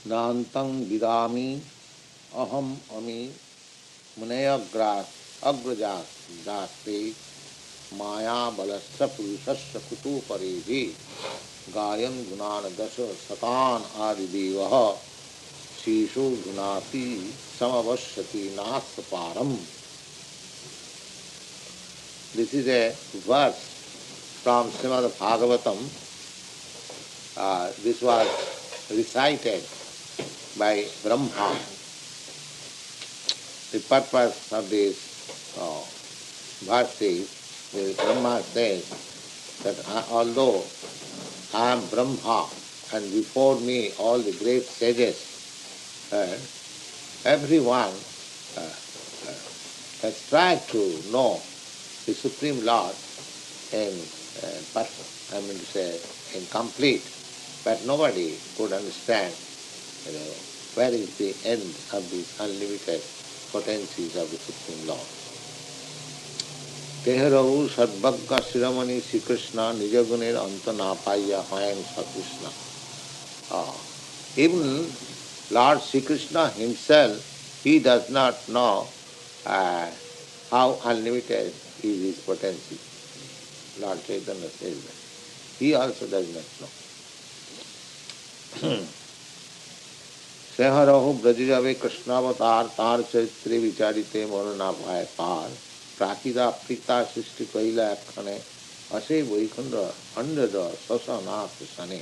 Nantang vidami aham ami munayagras agrajas daste maya balasya puruṣasya kutu parehi gayan gunana dasha satan adidevah shishu gunati samavashyati nasaparam. This is a verse from Śrīmad Bhagavatam. This was recited by Brahma. The purpose of this verse is, Brahma says that although I am Brahma and before me all the great sages, everyone has tried to know the Supreme Lord in person, in complete, but nobody could understand where is the end of these unlimited potencies of the Supreme Lord. Teharahu sadbhagga shiramani Sri Krishna nijaguner antanapaya hayam Sa Krishna. Even Lord Sri Krishna himself, he does not know how unlimited is his potency. Lord Chaitanya says that. He also does not know. Seharahu brajijave kṛṣṇa-avatāra tār charitre vicharite morana bhaya par prakita prita sṛṣṭi kaila akhane ase vaikundra andada sasana sane.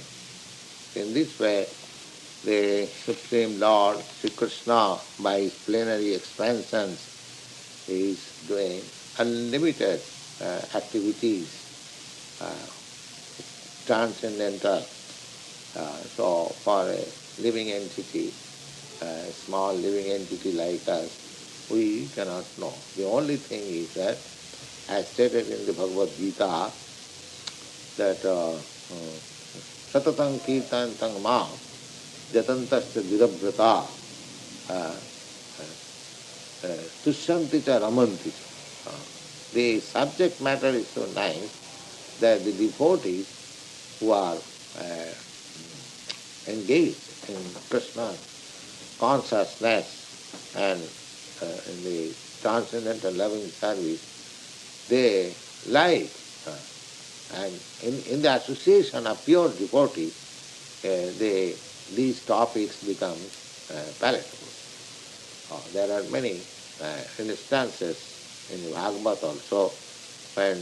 In this way, the Supreme Lord Sri Krishna, by his plenary expansions, is doing unlimited activities, transcendental. So for a living entity, a small living entity like us, we cannot know. The only thing is that, as stated in the Bhagavad Gita, that satatang kirtantang ma jatantasya vidabhrata tushyanti cha ramanti. The subject matter is so nice that the devotees who are engaged in Krishna's consciousness and in the transcendental loving service, they like, and in the association of pure devotees, these topics become palatable. There are many instances in the Bhagavad also, when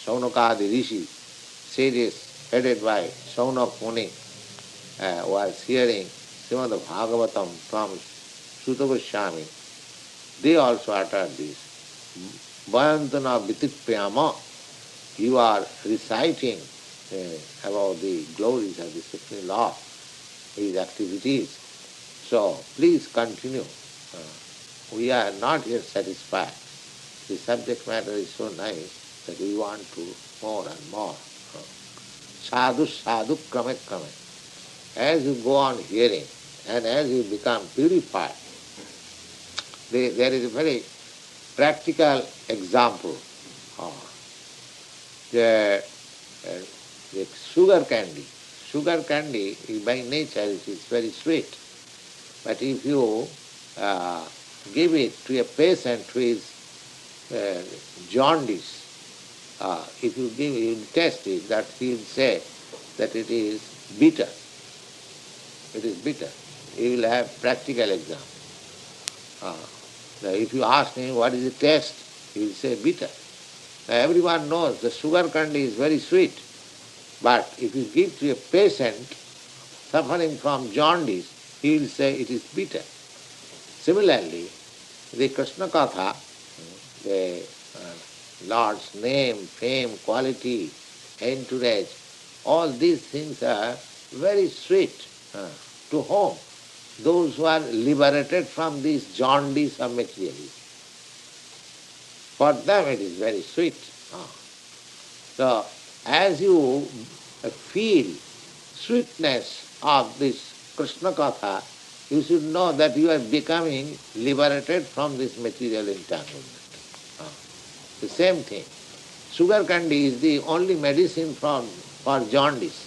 Saunakādi Rishi, sages headed by Saunak Muni, was hearing Śrīmad Bhagavatam from Sutta Goswami, they also uttered this. Vayantana vitipyama, you are reciting about the glories of the Supreme Lord, his activities. So please continue. We are not yet satisfied. The subject matter is so nice that we want to more and more. Sadhu sadhu krame krame. As you go on hearing and as you become purified, there is a very practical example. The sugar candy. Sugar candy, by nature, it is very sweet. But if you give it to a patient who is jaundice, if you test it, that he will say that it is bitter. It is bitter. He will have practical example. If you ask him what is the taste, he will say bitter. Now everyone knows the sugar candy is very sweet, but if you give to a patient suffering from jaundice, he will say it is bitter. Similarly, the Krishna Katha, the Lord's name, fame, quality, entourage, all these things are very sweet. To whom? Those who are liberated from this jaundice of materialism. For them it is very sweet. So, as you feel sweetness of this Krishna Katha, you should know that you are becoming liberated from this material entanglement. The same thing. Sugar candy is the only medicine for jaundice.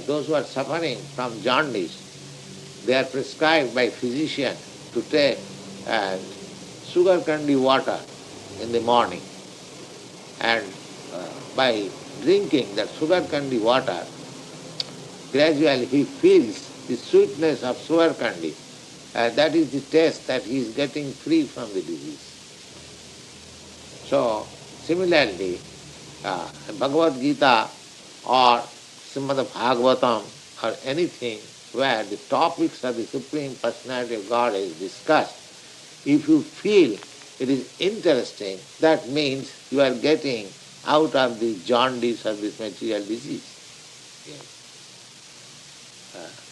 Those who are suffering from jaundice, they are prescribed by physician to take sugar candy water in the morning. And by drinking that sugar candy water, gradually he feels the sweetness of sugar candy. That is the taste that he is getting free from the disease. So, similarly, Bhagavad Gita or Srimad Bhagavatam or anything where the topics of the Supreme Personality of God is discussed, if you feel it is interesting, that means you are getting out of the jaundice of this material disease. Yes.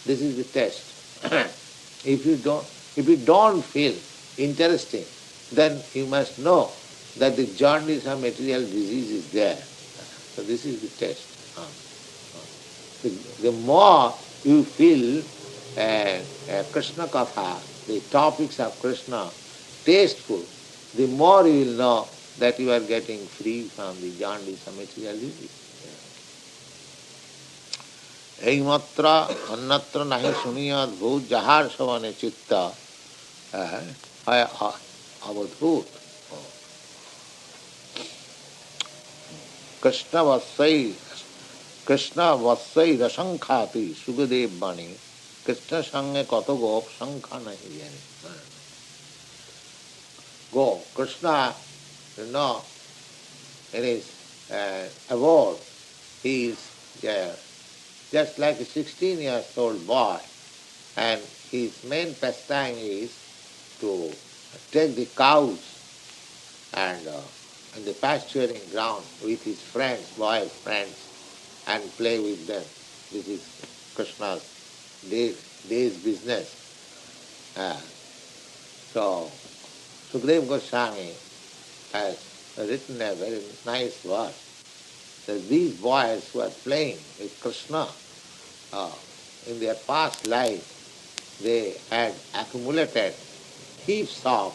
This is the test. If you don't feel interesting, then you must know that the jaundice of material disease is there. So this is the test. The more you feel Krishna Katha, the topics of Krishna, tasteful, the more you will know that you are getting free from the jaundice of material disease. Eimatra annatra nahi suniyad bhut jahar savane chitta avadhut. Krishna vassai rasankhati sugadev bani Krishna sange kato gop sankha nahi jani. Go, Krishna, you know, in his abode, he is just like a 16-year-old boy, and his main pastime is to take the cows and in the pasturing ground with his friends, boy friends, and play with them. This is Krishna's day's business. So, Sukadeva Goswami has written a very nice verse that these boys who are playing with Krishna, in their past life, they had accumulated heaps of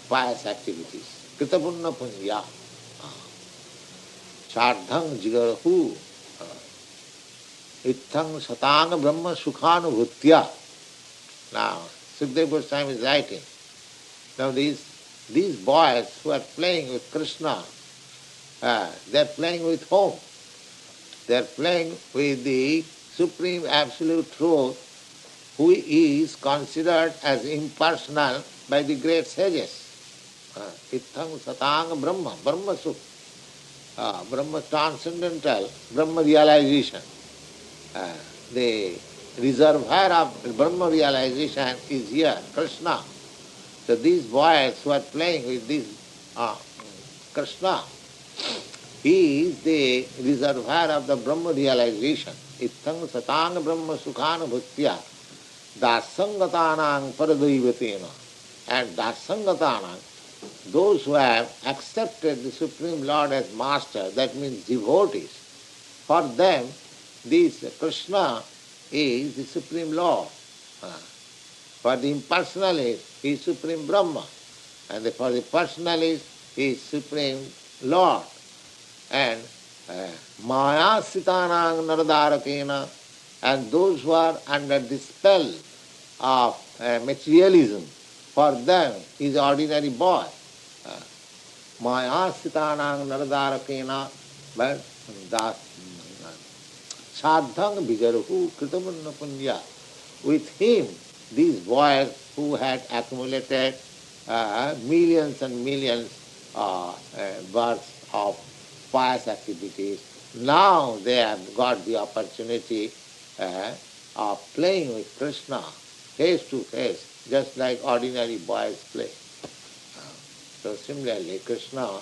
pious activities. Kritapunna punya, chardhang jigarahu, ithang satang brahma sukhanubhutya. Now, Sukadeva Goswami is writing. Now these boys who are playing with Krishna, they are playing with whom? They are playing with the Supreme Absolute Truth, who is considered as impersonal by the great sages. Ithang satang Brahma, Brahma Sukha, Brahma transcendental, Brahma realization. The reservoir of Brahma realization is here, Krishna. So these boys who are playing with this Krishna, he is the reservoir of the Brahma realization. Ithang satang Brahma sukhana bhaktya dasangatanang paradaivatena. And dasangatanang, those who have accepted the Supreme Lord as Master, that means devotees, for them this Krishna is the Supreme Lord. For the impersonalist, he is Supreme Brahma. And for the personalist, he is Supreme Lord. And Maya Sitanang Naradarakena, and those who are under the spell of materialism, for them he is ordinary boy. Maya Sitanang Naradarakena, but Sadhang Bijaruhu Kritamunna Punya. With him, these boys who had accumulated millions and millions worth of pious activities, now they have got the opportunity of playing with Krishna face to face, just like ordinary boys play. So similarly, Krishna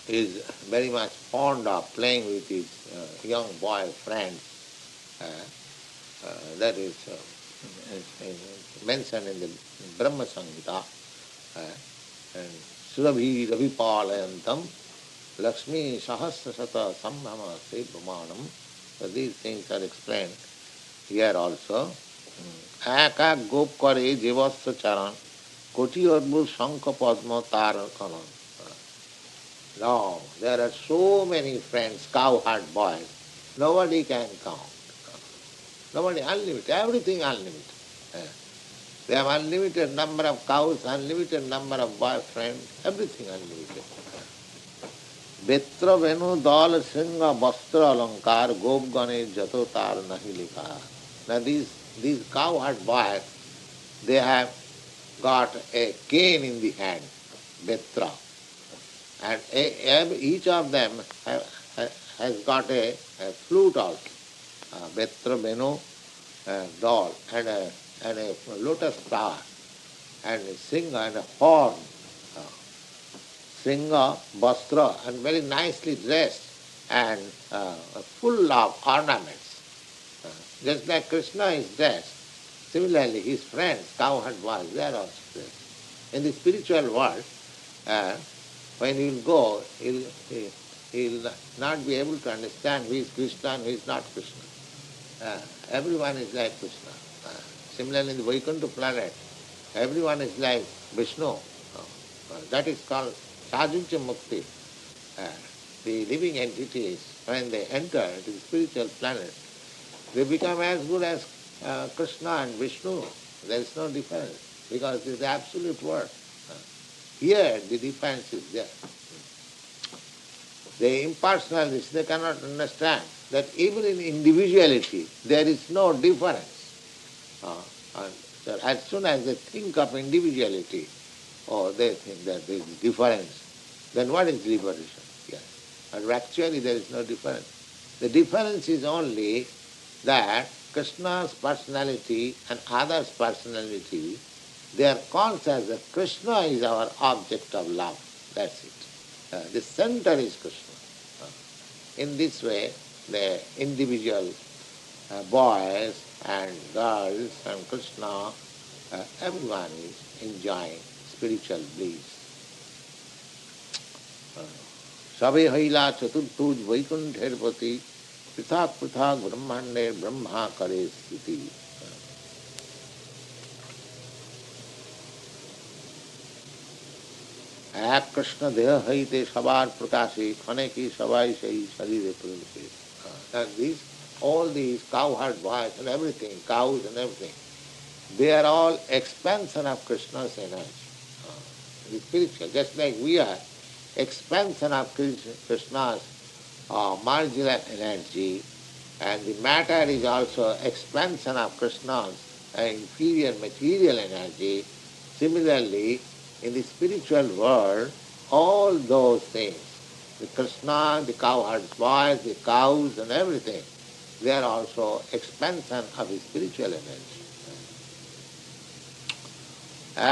is very much fond of playing with his young boy friends. That is mentioned in the Brahma Samhita. And Surabhi Ravipalayantam Lakshmi Sahasrasata Sambhama Brahmanam. So these things are explained here also. Aka Gop Kare Jivasya Charan Koti Adbhut Shankha Padma Tar Kanan. Now, there are so many friends, cowherd boys, nobody can count. Nobody unlimited, everything unlimited. They have unlimited number of cows, unlimited number of boyfriends, everything unlimited. Betra venu dal sringa vastra alankar gop gane jato tar nahi likha. Now these cowherd boys, they have got a cane in the hand, betra, and each of them has got a flute also, betra venu doll, and a lotus flower, and a sringa and a horn, sringa, vastra, and very nicely dressed and full of ornaments. Just like Krishna is dressed, similarly his friends, cowherd boys, they are also dressed. In the spiritual world, when he will go, he will not be able to understand who is Krishna and who is not Krishna. Everyone is like Krishna. Similarly, in the Vaikuntha planet, everyone is like Viṣṇu. That is called sadhunca mukti. The living entities, when they enter into the spiritual planet, they become as good as Krishna and Viṣṇu. There is no difference, because it is the absolute word. Here, the difference is there. The impersonalists, they cannot understand that even in individuality, there is no difference. So as soon as they think of individuality, they think that there is difference, then what is liberation? Yes. But actually there is no difference. The difference is only that Krishna's personality and others' personality, they are conscious that Krishna is our object of love. That's it. The center is Krishna. In this way, the individual boys and girls and Krishna, everyone is enjoying spiritual bliss. Sabe haila chaturtuj vaikunther pati prithak prithak brahmander brahma kare sthiti. এক কৃষ্ণ দেহ হইতে সবার প্রকাশে ক্ষণেকে সবাই সেই শরীরে প্রবেশে. All these cowherd boys and everything, cows and everything, they are all expansion of Krishna's energy. The spiritual, just like we are expansion of Krishna's marginal energy, and the matter is also expansion of Krishna's inferior material energy. Similarly, in the spiritual world, all those things, the Krishna, the cowherd boys, the cows and everything, they are also expansion of the spiritual energy.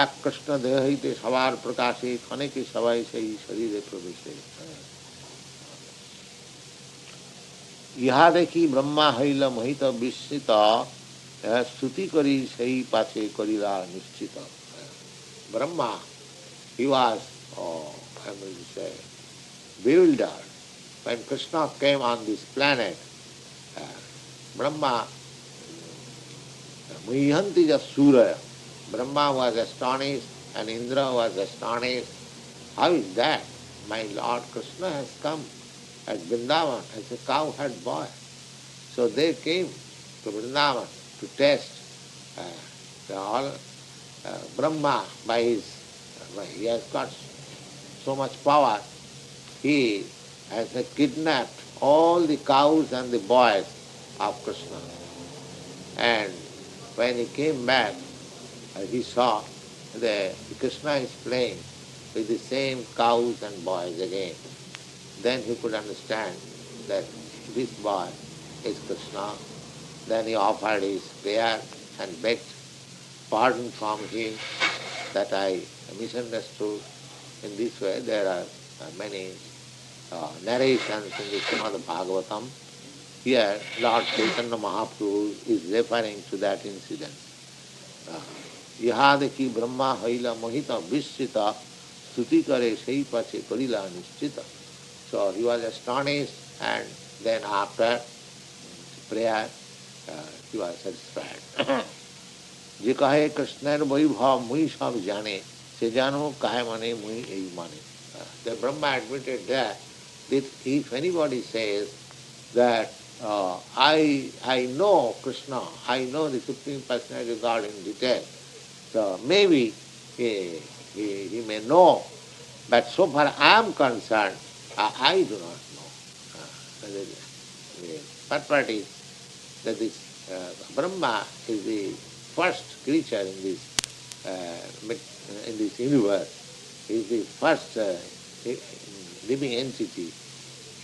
এক কৃষ্ণ দেহ হইতে সবার প্রকাশে ক্ষণেকে সবাই সেই শরীরে প্রবেশে. ইহা দেখি ব্রহ্মা হইল মোহিত বিস্মিত, স্তুতি করি সেই পাছে করিলা নিশ্চিত. Brahma, he was, I will say, bewildered. When Krishna came on this planet, Brahma, Muhyanti Surya, Brahma was astonished and Indra was astonished. How is that? My Lord Krishna has come at Vrindavan as a cowherd boy. So they came to Vrindavan to test Brahma he has got so much power. He has kidnapped all the cows and the boys of Krishna. And when he came back, he saw that Krishna is playing with the same cows and boys again. Then he could understand that this boy is Krishna. Then he offered his prayer and begged pardon from him that I misunderstood. In this way, there are many narrations in the Śrīmad Bhagavatam. Here, Lord Chaitanya Mahaprabhu is referring to that incident. Ihadeki Brahma haila mohita visita stuti kare sei pache karila nishchita. So he was astonished, and then after prayer, he was satisfied. যে কহে কৃষ্ণের বৈভব মুই সব জানে, সে জানো কাহে মানে মুই এই মানে. The Brahma admitted that if anybody says that I know Krishna, I know the Supreme Personality of God in detail. So maybe he may know, but so far I am concerned, I do not know. The first part is that this Brahma is the first creature in this universe. He is the first living entity.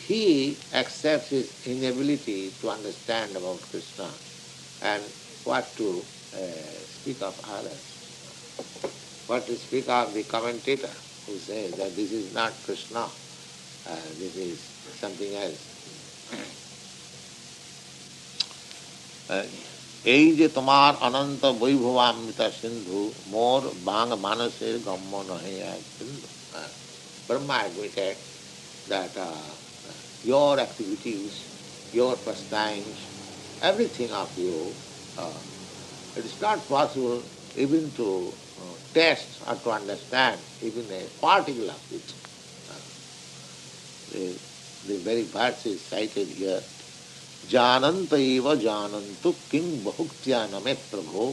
He accepts his inability to understand about Krishna and what to speak of others. What to speak of the commentator who says that this is not Krishna, this is something else. এই যে তোমার অনন্ত বৈভবামৃত সিন্ধু মোর বাং মানসের গম্য নহে এক বিন্দু. Brahma admitted that your activities, your pastimes, everything of you, it is not possible even to test or to understand even a particle of it. The very verse is cited here. Jananta eva janantu kim bahuktya name prabho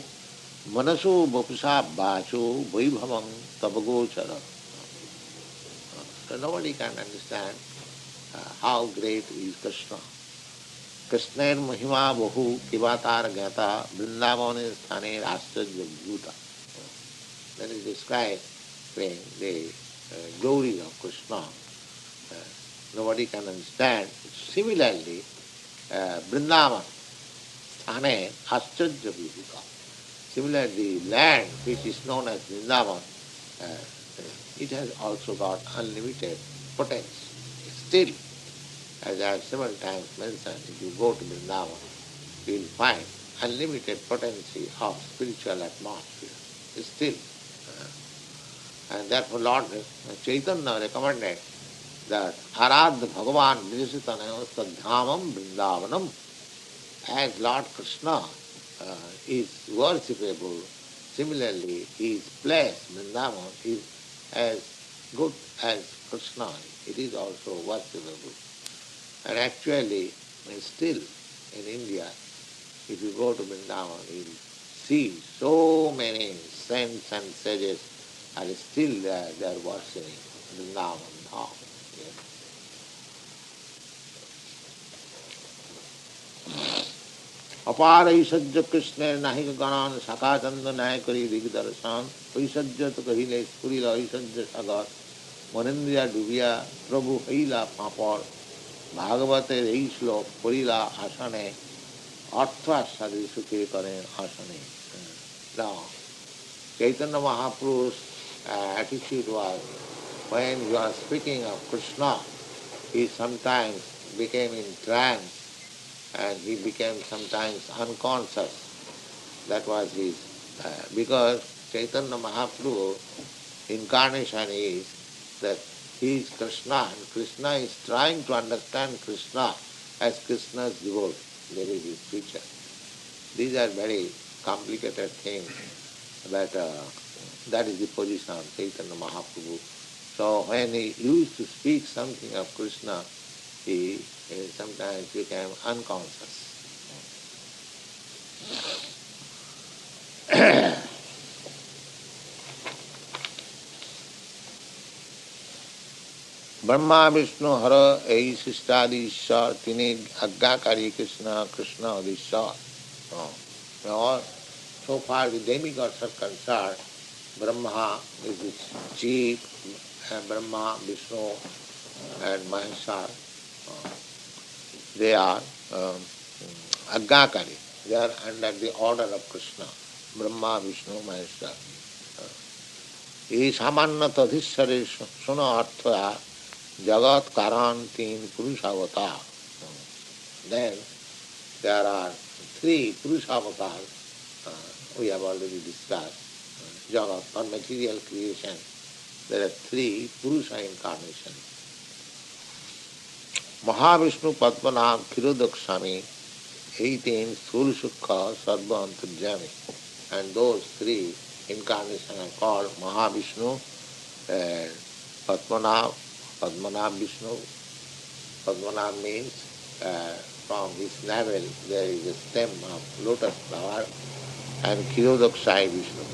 manaso vapusa vacho vaibhavam tabagochara. So nobody can understand how great is Krishna. Kṛṣṇera mahima bahu kivatar gata vrindavane sthane aścarya bhuta. That is describing the glory of Krishna. Nobody can understand. Similarly, Vrindavan, sthane aścarya bhuta. Similarly, land which is known as Vrindavan, it has also got unlimited potential. Still, as I have several times mentioned, if you go to Vrindavan, you will find unlimited potency of spiritual atmosphere. Still. And therefore Lord Chaitanya recommended that Aradha Bhagavan Vidisitana Sadhamam Vrindavanam. As Lord Kṛṣṇa is worshipable, similarly his place, Vrindavan, is as good as Kṛṣṇa. It is also worshipable. And actually, still in India, if you go to Vrindavan, you will see so many saints and sages are still there, they are worshipping Vrindavan now. अपार ऐश्वर्य कृष्णेर नाहिक गणान सकाचंद न्यायकरी दिग्दर्शन ऐश्वर्य तो कहिले स्फुरिल ऐश्वर्य सागर मनेन्द्रिया dubia प्रभु हईला पापड़ भागवते এই শ্লোক পড়িলা আসনে অর্থ আস্বাদি সুখে করেন আসনে. Now, Chaitanya Mahaprabhu's attitude was, when he was speaking of Krishna, he sometimes became in trance and he became sometimes unconscious. That was his, because Chaitanya Mahaprabhu incarnation is that he is Krishna and Krishna is trying to understand Krishna as Krishna's devotee. That is his feature. These are very complicated things, but that is the position of Chaitanya Mahaprabhu. So when he used to speak something of Krishna, he sometimes became unconscious. Brahma, Viṣṇu, hara-ei, sṛṣṭyādi-īśvara, tine ājñākārī, kṛṣṇa-adhīśvara. So far the demigods are concerned, Brahma is the chief, Brahma, Viṣṇu and Maheśvara. They are ājñākārī. They are under the order of Krishna. Brahma, Viṣṇu, Maheśvara. Ye sāmānya tadhīśvare śuna artha jagat-kāraṇa tine puruṣa-avatāras. Then there are three puruṣa-avatāras we have already discussed. Jagat, for material creation, there are three purusha incarnations. Mahaviṣṇu Padmanabh Kshirodakṣami, 18 Sthūla-sukha Sarva Antarjami. And those three incarnations are called Mahaviṣṇu, Padmanabh Viṣṇu. Padmanabh means from his navel there is a stem of lotus flower, and Kshirodakshayi Viṣṇu.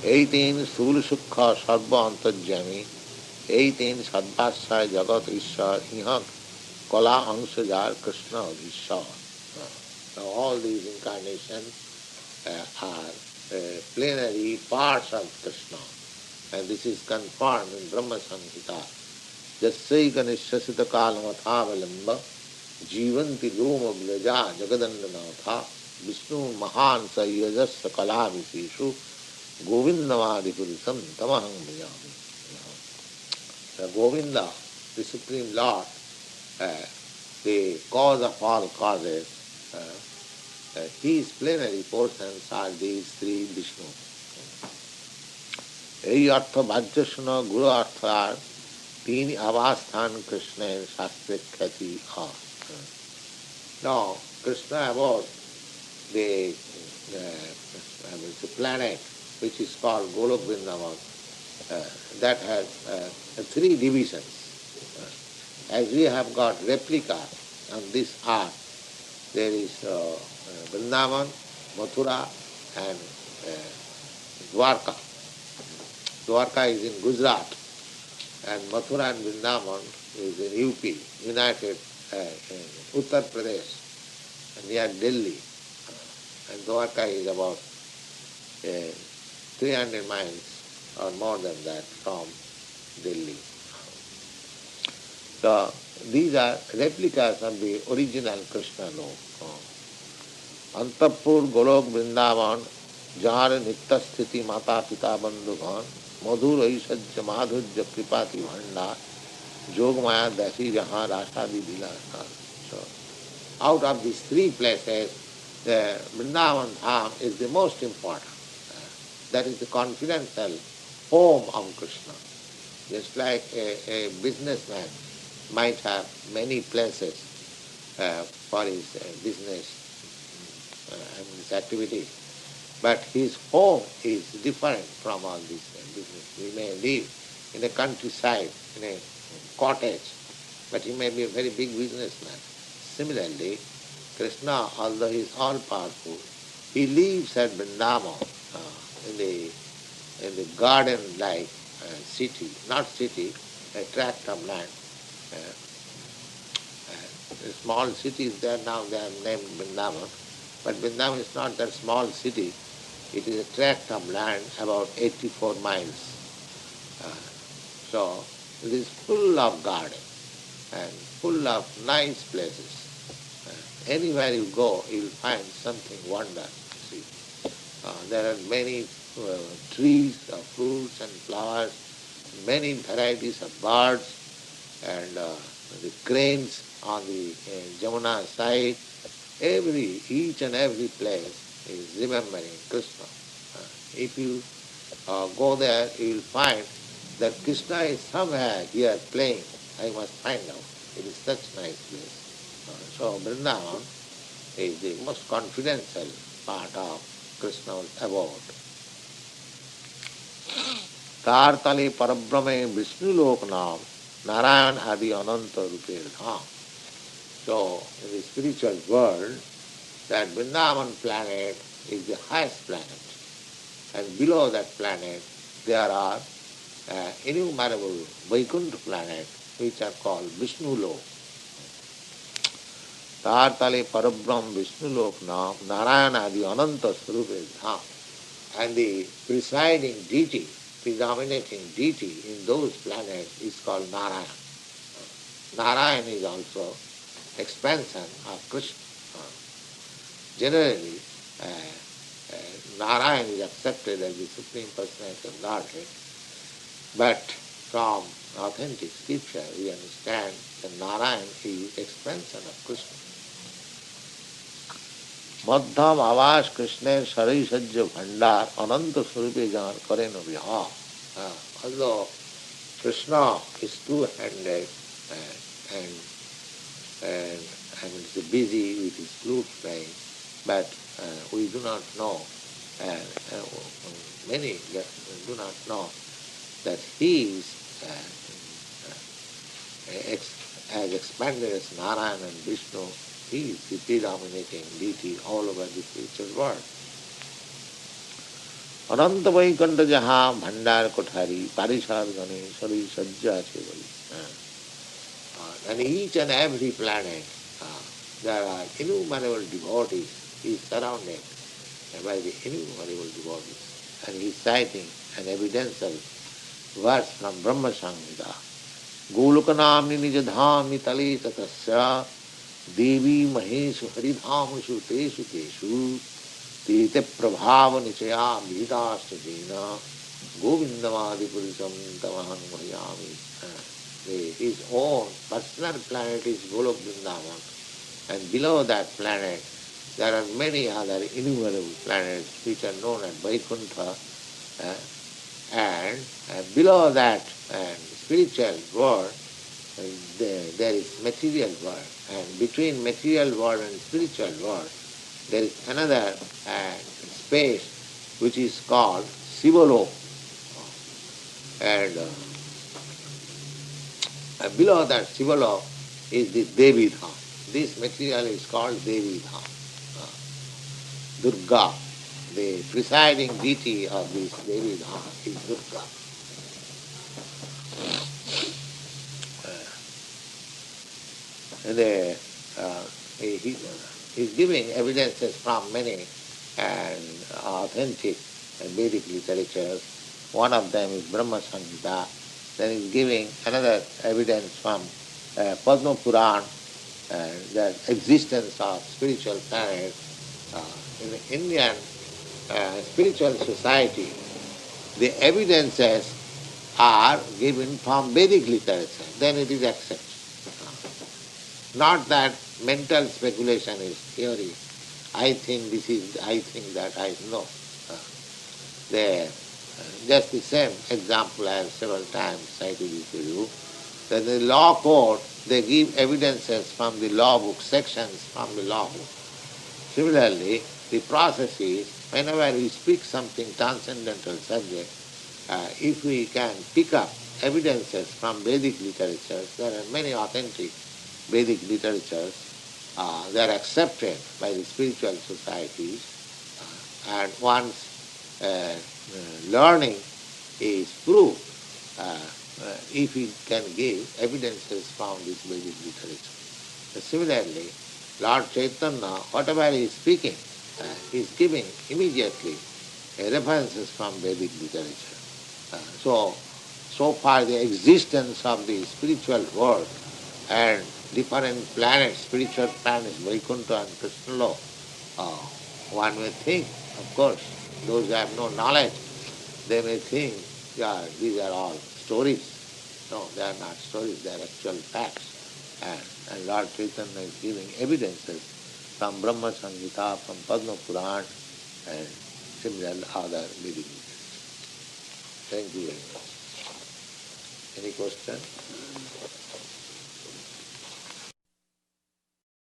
18 Sthula Sukha Sarva Antarjami, 18 Sadvasya jagat-kāraṇa iha kala angshajar kṛṣṇa-adhīśvara. Now all these incarnations are plenary parts of Krishna, and this is confirmed in Brahma Samhita. Jasyaika nishasita kalamathāvalamba jivanti loma blaja jagadandanaatha Viṣṇu mahan sayyajasya kalaviseshu govindamadi puruṣam tamaham bhajami. The Govinda, the Supreme Lord, the cause of all causes, his plenary portions are these three Viṣṇu. Ei artha bhajyasana guru artha tine avasthan kṛṣṇera sṛṣṭyādi-īśvara. Now, Krishna about the planet which is called Golok Vrindavan, that has three divisions. As we have got replica on this earth, there is Vrindavan, Mathura and Dwarka. Dwarka is in Gujarat, and Mathura and Vrindavan is in UP, United Uttar Pradesh, near Delhi. And Dwarka is about 300 miles or more than that from Delhi. So these are replicas of the original Krishna lok. Antapur Golok Vrindavan Jahar Nitya Sthiti Mata Pita Bandhugan Madhur Aishajya Madhurya Kripati Bhanda Jog Maya Dasi Jahan Rashadi Vilasar. So out of these three places, the Vrindavan Dham is the most important. That is the confidential home of Krishna. Just like a businessman might have many places for his business and his activities, but his home is different from all this business. He may live in a countryside, in a cottage, but he may be a very big businessman. Similarly, Krishna, although he is all-powerful, he lives at Vrindavan, in the garden-like city, not city, a tract of land. Small cities there now, they are named Vrindavan, but Vrindavan is not that small city. It is a tract of land about 84 miles. So it is full of gardens and full of nice places. Anywhere you go, you will find something wonderful. See, there are many trees of fruits and flowers, many varieties of birds, and the cranes on the Jamuna side. Each and every place is remembering Krishna. If you go there, you will find that Krishna is somewhere here playing. I must find out. It is such a nice place. So Vrindavan is the most confidential part of Krishna's abode. Tartale Parabrahme Viṣṇu Loknam Narayan Adi Ananta Rupir Dham. So in the spiritual world, that Vrindavan planet is the highest planet. And below that planet, there are innumerable Vaikuntha planets, which are called Viṣṇu Lok. Tartale Parabrahm Viṣṇu Loknam Narayan Adi Ananta Srupir Dham. And the presiding deity, predominating deity in those planets is called Narayan. Narayan is also expansion of Krishna. Generally, Narayan is accepted as the Supreme Personality of Godhead, but from authentic scripture we understand that Narayan is expansion of Krishna. Madhyam avas Krishna sarisajya bhandar ananta swarupe jagat-kāraṇa viha. Although Krishna is two-handed and is busy with his flute playing, but we do not know, many do not know that he is as expanded as Narayan and Viṣṇu he is the predominating deity all over the spiritual world. Ananta Vaikunta Jaha Bhandar Kothari Parishad Gane Sari Sajja Chevali. And each and every planet, there are innumerable devotees. He is surrounded by the innumerable devotees. And he is citing an evidential verse from Brahma Samhita. Golokanamni nijadhami tale tatasya devi maheśvara haridhamashu teshu teshu tite prabhava nichaya bhidashta jena govindamadi puruṣam tamaham bhajami. His own personal planet is Golok Vrindavan, and below that planet there are many other innumerable planets which are known as Vaikuntha, and below that spiritual world there is material world, and between material world and spiritual world there is another space which is called Sivalok, and below that Sivalok is the Devi Dham. This material is called Devi Dham. Durga, the presiding deity of this Devi Dham is Durga. He is giving evidences from many and authentic Vedic literatures. One of them is Brahma Samhita. Then he is giving another evidence from Padma Purana, the existence of spiritual planets. In the Indian spiritual society, the evidences are given from Vedic literature, then it is accepted. Not that mental speculation is theory. I think this is, I think that, I know. Just the same example I have several times cited it to you, that in the law court they give evidences from the law book, sections from the law book. Similarly, the process is, whenever we speak something transcendental subject, if we can pick up evidences from Vedic literatures, there are many authentic Vedic literatures, they are accepted by the spiritual societies, and once learning is proved, if we can give evidences from this Vedic literature. Similarly, Lord Chaitanya, whatever he is speaking, he is giving immediately references from Vedic literature. So far the existence of the spiritual world and different planets, spiritual planets, Vaikuntha and Krishna, one may think, of course, those who have no knowledge, they may think, yeah, these are all stories. No, they are not stories, they are actual facts. And Lord Chaitanya is giving evidences from Brahma Samhita, from Padma Purana, and similar other Vedic literature. Thank you very much. Any question?